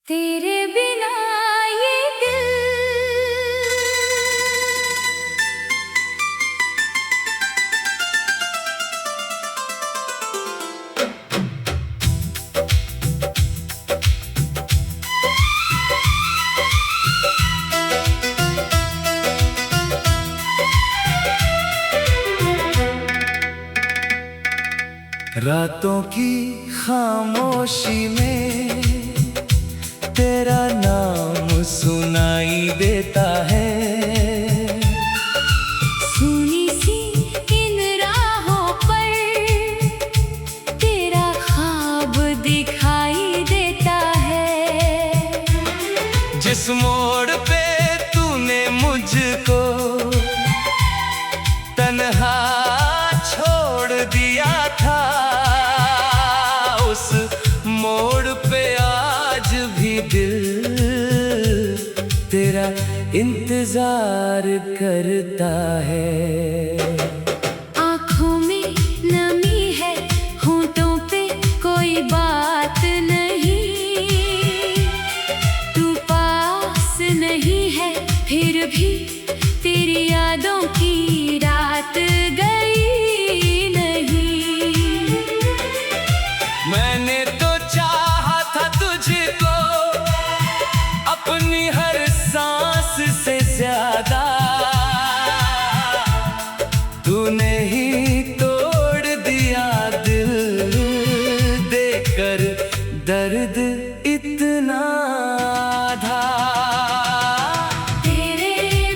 तेरे बिना ये दिल रातों की खामोशी में तेरा नाम सुनाई देता है। सुनी सी इन राहों पर तेरा ख्वाब दिखाई देता है। जिस मोड़ पे तूने मुझको तन्हा छोड़ दिया था, उस मोड़ पे आज भी दिल तेरा इंतजार करता है। आँखों में नमी है, होंठों पे कोई बात नहीं, तू पास नहीं है फिर भी तेरी यादों की रात गई नहीं। मैंने तो चाहा था तुझको अपनी हर सांस से ज्यादा, तूने ही तोड़ दिया दिल देकर दर्द इतना था। तेरे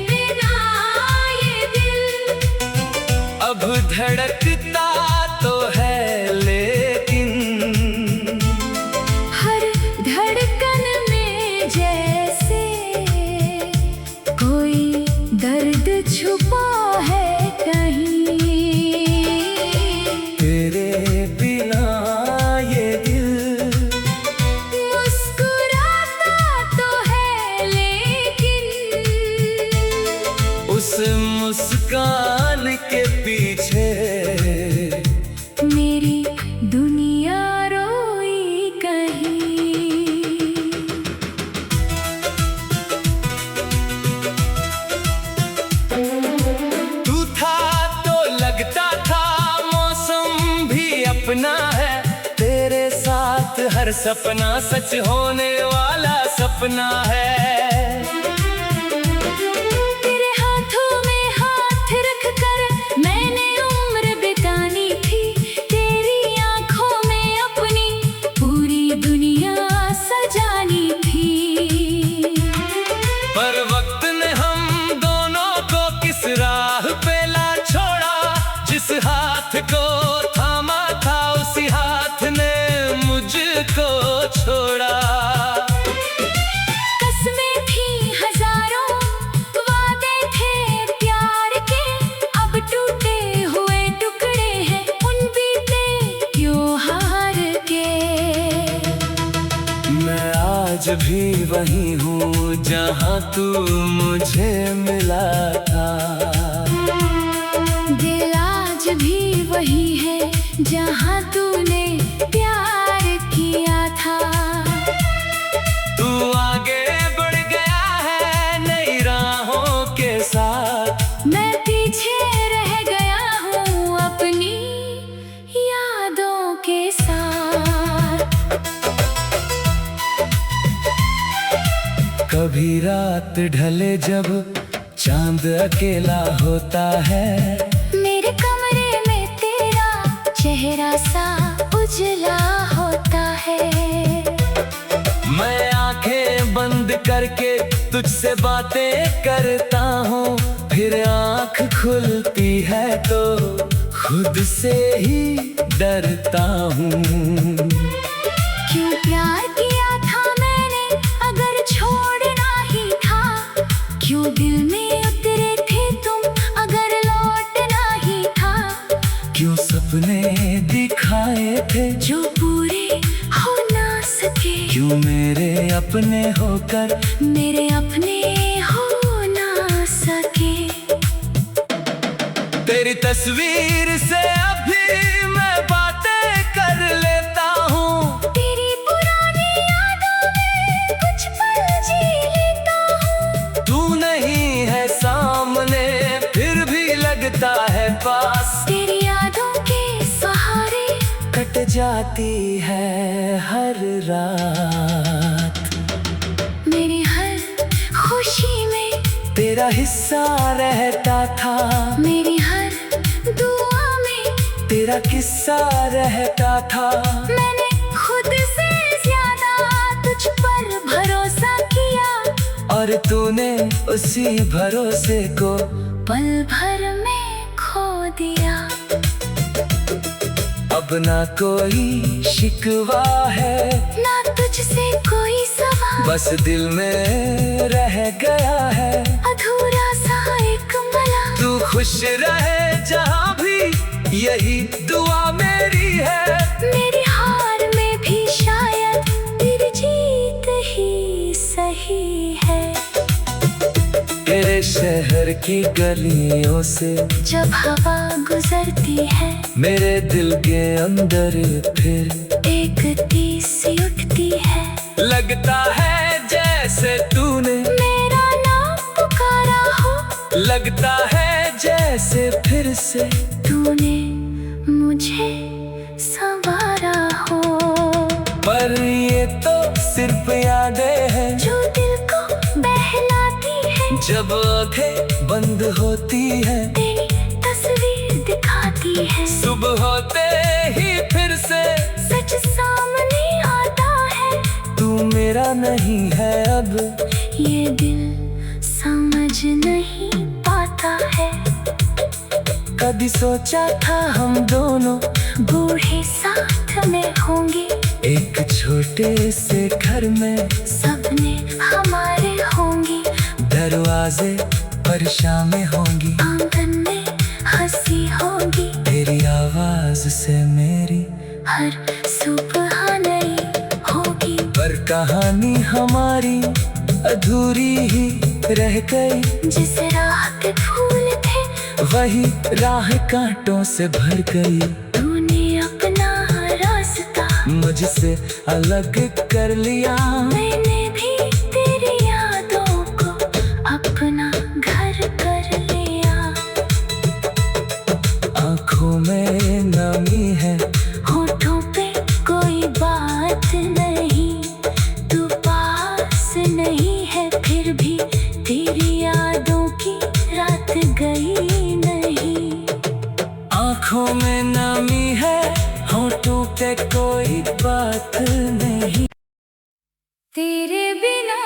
बिना ये दिल अब धड़कता तो है लेकिन हर धड़कन में जैसे कोई दर्द छुपा है कहीं। तेरे बिना ये दिल मुस्कुराता तो है लेकिन उस मुस्कान के पीछे मेरी दुनिया रोई कहीं। तू था तो लगता था मौसम भी अपना है, तेरे साथ हर सपना सच होने वाला सपना है। तेरे हाथों में हाथ रख कर मैंने उम्र बितानी थी, तेरी आंखों में अपनी पूरी दुनिया सजानी थी। पर वक्त ने हम दोनों को किस राह पे ला छोड़ा, जिस हाथ को थामा था उसी हाथ ने मुझको छोड़ा। कसमें थी हजारों, वादे थे प्यार के, अब टूटे हुए टुकड़े हैं उन बीते त्योहार के। मैं आज भी वही हूँ जहाँ तू मुझे मिला था, दिल आज भी वही है जहाँ तूने प्यार किया था। तू आगे बढ़ गया है नई राहों के साथ, मैं पीछे रह गया हूँ अपनी यादों के साथ। कभी रात ढले जब चांद अकेला होता है, मेरे कमरे में तेरा चेहरा सा उजला होता है। मैं आंखें बंद करके तुझसे बातें करता हूँ, फिर आंख खुलती है तो खुद से ही डरता हूँ। क्यों प्यार किया था मैंने अगर छोड़ना ही था, क्यों दिल में उतरे थे तुम अगर लौटना ही था, क्यों सपने दिखाए थे जो पूरे हो ना सके, क्यों मेरे अपने होकर मेरे अपने हो ना सके। तेरी तस्वीर से अभी मैं बातें कर लेता हूँ, तेरी पुरानी यादों में जाती है हर रात। मेरी हर खुशी में तेरा हिस्सा रहता था, मेरी हर दुआ में तेरा किस्सा रहता था। मैंने खुद से ज्यादा तुझ पर भरोसा किया, और तूने उसी भरोसे को पल भर में खो दिया। अब ना कोई शिकवा है, ना तुझसे कोई सवाल, बस दिल में रह गया है अधूरा सा एक मला। तू खुश रहे जहाँ भी, यही दुआ मेरी है। मेरी हार में भी शायद तेरी जीत ही सही है। तेरे शहर की गलियों से जब हवा गुजरती है, मेरे दिल के अंदर फिर एक तीस सी उठती है। लगता है जैसे तूने मेरा नाम पुकारा हो, लगता है जैसे फिर से तूने मुझे संवारा हो। पर ये तो सिर्फ यादें हैं जो दिल को बहलाती है, जब आंखें बंद होती है, तेरी तस्वीर दिखाती है। सुबह होते ही फिर से सच सामने आता है, तू मेरा नहीं है अब। ये दिल समझ नहीं पाता है। कभी सोचा था हम दोनों बूढ़े साथ में होंगे, एक छोटे से घर में सपने हमारे होंगे। दरवाजे पर शामें होंगी, आंगन में हंसी होगी, तेरी आवाज से मेरी हर सुबह नई होगी। पर कहानी हमारी अधूरी ही रह गई। जिस राह पे फूल थे, वही राह कांटों से भर गई। तूने अपना रास्ता मुझसे अलग कर लिया, मैंने भी तेरी यादों को अपना घर कर लिया। आँखों में नमी है, होठों पे कोई बात नहीं, तू पास नहीं है, फिर भी तेरी यादों की रात गई नहीं। आँखों में नमी है, होठों पे कोई बात नहीं। तेरे बिना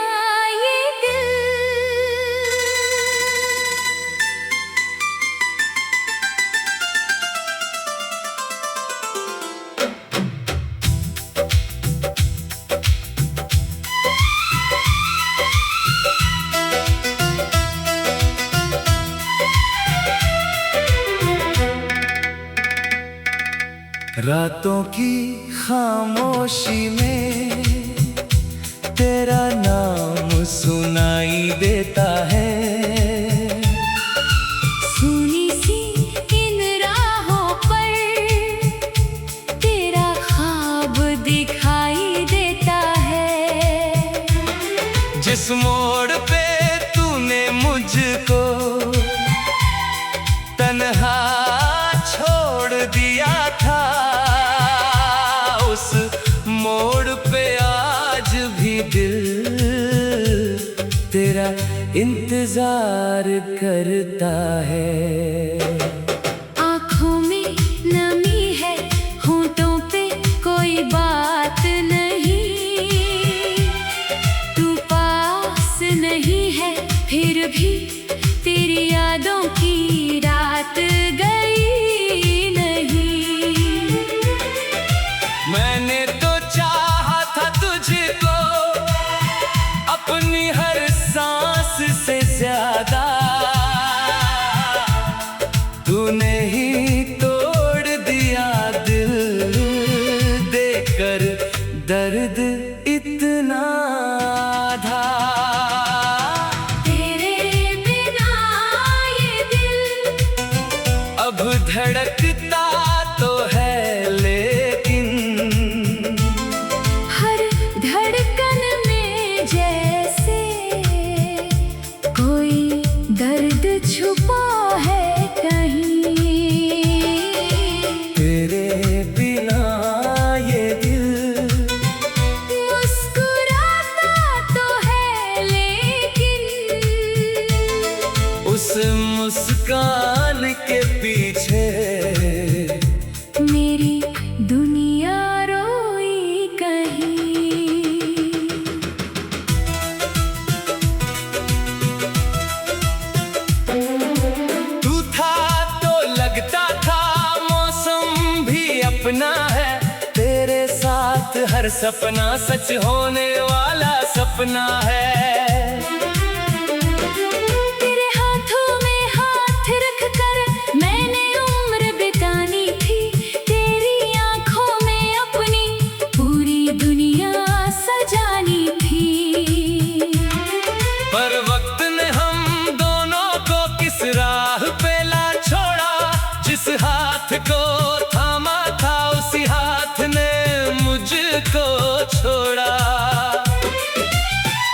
ये दिल रातों की खामोशी में तेरा नाम सुनाई देता है। सुनी सी इन राहों पर तेरा ख्वाब दिखाई देता है। जिस मोड़ पे तूने मुझको तन्हा छोड़ दिया था, उस मोड़ पे आज भी दिल तेरा इंतजार करता है। आँखों में नमी है, होठों पे कोई बात नहीं, तू पास नहीं है, फिर भी तेरी यादों की रात गई नहीं। मैंने तो चाहा था तुझको अपनी हर सांस से ज्यादा, तूने ही तोड़ दिया दिल देकर दर्द इतना था। तेरे बिना ये दिल अब धड़कता तो है लेकिन हर धड़कन में जैसे कोई मुस्कान के पीछे मेरी दुनिया रोई कहीं। तू था तो लगता था मौसम भी अपना है, तेरे साथ हर सपना सच होने वाला सपना है। तेरे हाथों में हाथ रख कर मैंने उम्र बितानी थी, तेरी आंखों में अपनी पूरी दुनिया सजानी थी। पर वक्त ने हम दोनों को किस राह पे ला छोड़ा, जिस हाथ को थामा था उसी हाथ ने मुझको छोड़ा।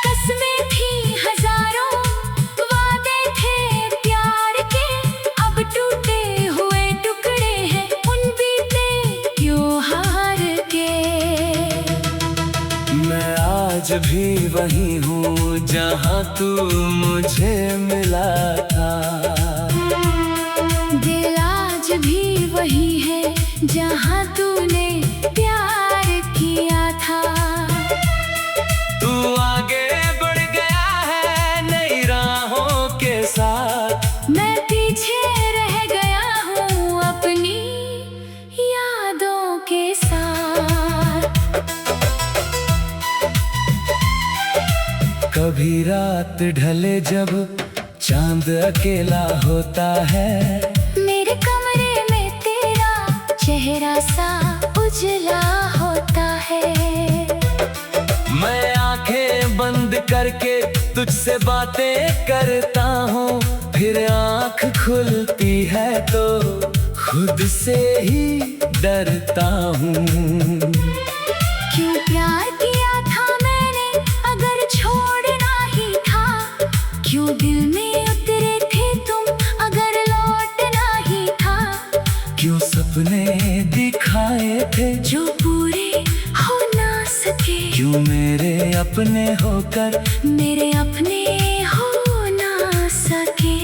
कस्में थी हजारों, वादे थे प्यार के, अब टूटे हुए टुकड़े हैं उन बीते त्योहार के। मैं आज भी वही हूँ जहाँ तू मुझे मिला था, दिल आज भी वही है जहाँ तूने प्यार किया था। तू आगे बढ़ गया है नई राहों के साथ, मैं पीछे रह गया हूँ अपनी यादों के साथ। कभी रात ढले जब चांद अकेला होता है, मेरे कमरे में तेरा चेहरा सा उजला होता है। मैं आंखें बंद करके तुझसे बातें करता हूँ, फिर आंख खुलती है तो खुद से ही डरता हूँ। क्यों प्यार किया था मैंने अगर छोड़ना ही था, क्यों दिल में उतरे थे तुम अगर लौटना ही था, क्यों सपने दिखाए थे जो पूरे हो ना सके, क्यों मेरे अपने होकर मेरे अपने हो ना सके।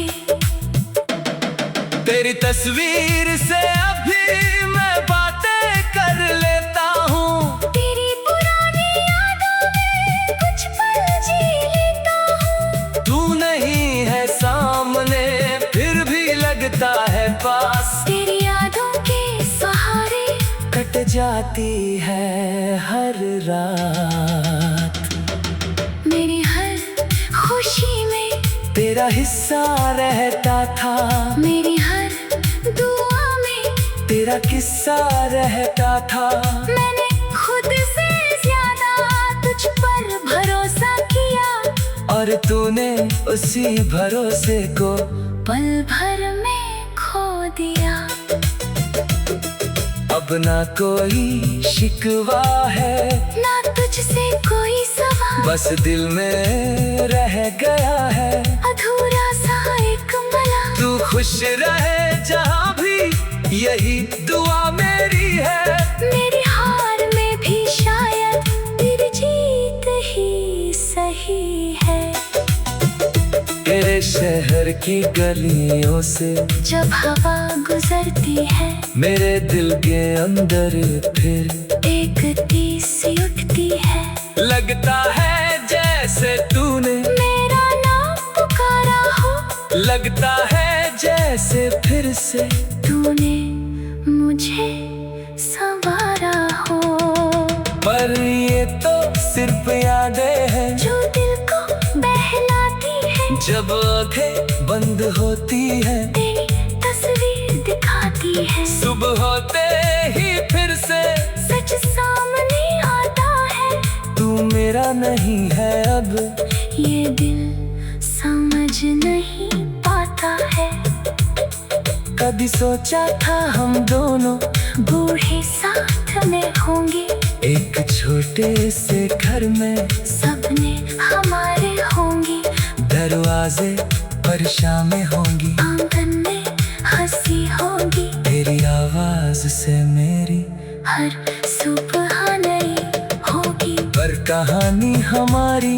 तेरी तस्वीर से अभी मैं बातें कर लेता हूँ, तेरी पुरानी यादों में कुछ पल जी लेता हूँ। तू नहीं है सामने फिर भी लगता है पास, तेरी यादों के सहारे कट जाती है हर रात। मेरी हर खुशी में तेरा हिस्सा रहता था, मेरी हर दुआ में तेरा किस्सा रहता था। मैंने खुद से ज्यादा तुझ पर भरोसा किया, और तूने उसी भरोसे को पल भर में खो दिया। अब ना कोई शिकवा है ना तुझसे कोई सवाल, बस दिल में रह गया है अधूरा सा एक मला। तू खुश रहे जहाँ भी यही दुआ मेरी है। मेरी हार में भी शायद तेरी जीत ही सही है। तेरे शहर की गलियों से जब हवा गुजरती है मेरे दिल के अंदर फिर एक तीस सी उठती है, लगता है जैसे तूने मेरा नाम पुकारा हो, लगता है जैसे फिर से तूने मुझे संवारा हो। पर ये तो सिर्फ यादें हैं जो दिल को बहलाती है, जब आंखें बंद होती है तेरी तस्वीर दिखाती है। सुबह होते ही फिर से सच सामने आता है, तू मेरा नहीं है अब ये दिल समझ नहीं पाता है। कभी सोचा था हम दोनों बूढ़े साथ में होंगे, एक छोटे से घर में सपने हमारे होंगे, दरवाजे पर शामें होंगी, आंगन में हंसी होगी, तेरी आवाज से मेरी हर सुबह नई होगी। पर कहानी हमारी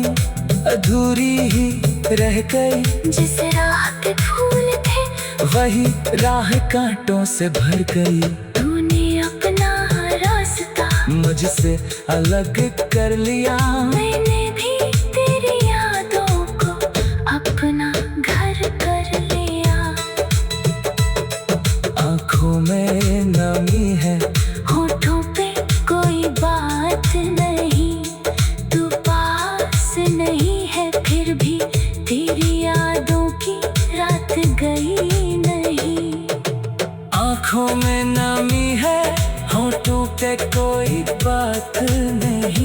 अधूरी ही रह गई, जिस राह पे फूल थे वही राह कांटों से भर गई। तूने अपना रास्ता मुझसे अलग कर लिया। मैंने भी तेरी यादों को अपना घर कर लिया। आँखों में नमी है, होठों पे कोई बात नहीं, तू पास नहीं है फिर भी तेरी यादों की रात गई नहीं। आँखों में नमी है, होठों पे कोई बात नहीं।